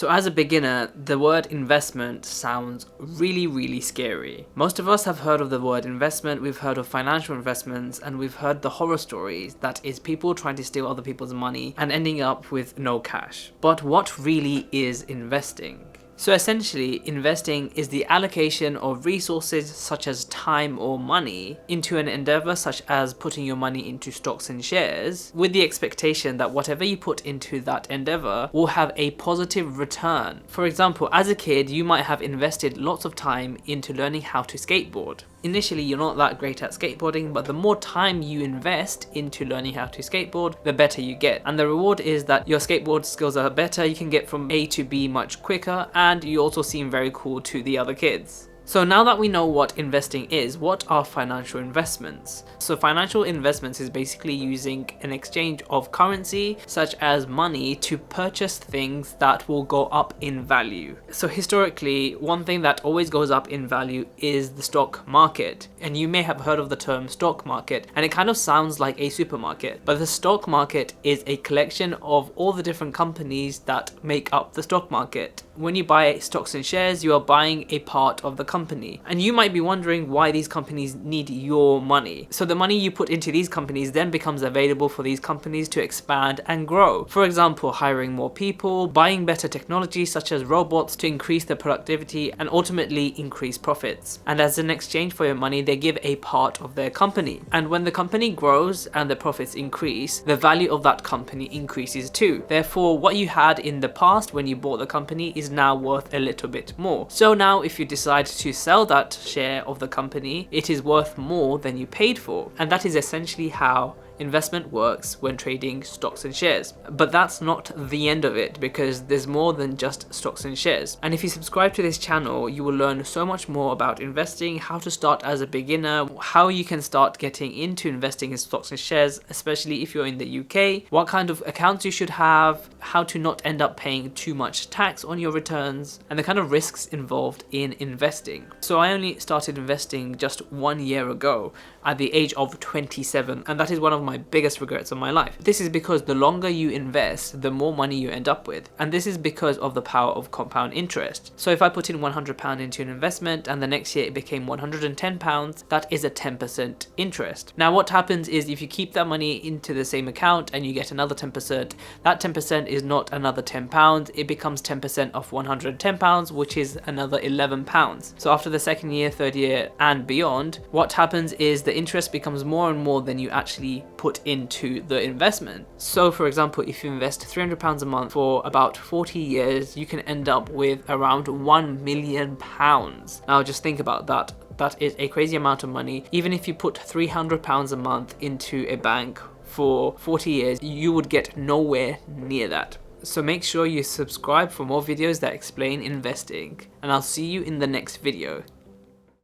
So as a beginner, the word investment sounds really scary. Most of us have heard of the word investment, we've heard of financial investments, and we've heard the horror stories, that is people trying to steal other people's money and ending up with no cash. But what really is investing? So essentially, investing is the allocation of resources such as time or money into an endeavor such as putting your money into stocks and shares with the expectation that whatever you put into that endeavor will have a positive return. For example, as a kid, you might have invested lots of time into learning how to skateboard. Initially, you're not that great at skateboarding, but the more time you invest into learning how to skateboard, the better you get. And the reward is that your skateboard skills are better, you can get from A to B much quicker, and you also seem very cool to the other kids. So now that we know what investing is, what are financial investments? So financial investments is basically using an exchange of currency, such as money, to purchase things that will go up in value. So historically, one thing that always goes up in value is the stock market. And you may have heard of the term stock market, and it kind of sounds like a supermarket. But the stock market is a collection of all the different companies that make up the stock market. When you buy stocks and shares, you are buying a part of the company. And you might be wondering why these companies need your money. So the money you put into these companies then becomes available for these companies to expand and grow. For example, hiring more people, buying better technology such as robots to increase their productivity and ultimately increase profits. And as an exchange for your money, they give a part of their company. And when the company grows and the profits increase, the value of that company increases too. Therefore, what you had in the past when you bought the company is now worth a little bit more. So now if you decide to sell that share of the company, it is worth more than you paid for. And that is essentially how investment works when trading stocks and shares. But that's not the end of it, because there's more than just stocks and shares. And if you subscribe to this channel, you will learn so much more about investing, how to start as a beginner, how you can start getting into investing in stocks and shares, especially if you're in the UK, what kind of accounts you should have, how to not end up paying too much tax on your returns, and the kind of risks involved in investing. So I only started investing just 1 year ago at the age of 27, and that is one of my biggest regrets of my life. This is because the longer you invest, the more money you end up with, and this is because of the power of compound interest. So if I put in £100 into an investment and the next year it became £110, that is a 10% interest. Now what happens is if you keep that money into the same account and you get another 10%, that 10% is not another £10, it becomes 10% of £110, which is another £11. So after the second year, third year and beyond, what happens is the interest becomes more and more than you actually put into the investment. So for example, if you invest £300 a month for about 40 years, you can end up with around £1 million. Now just think about that. That is a crazy amount of money. Even if you put £300 a month into a bank for 40 years, you would get nowhere near that. So make sure you subscribe for more videos that explain investing, and I'll see you in the next video.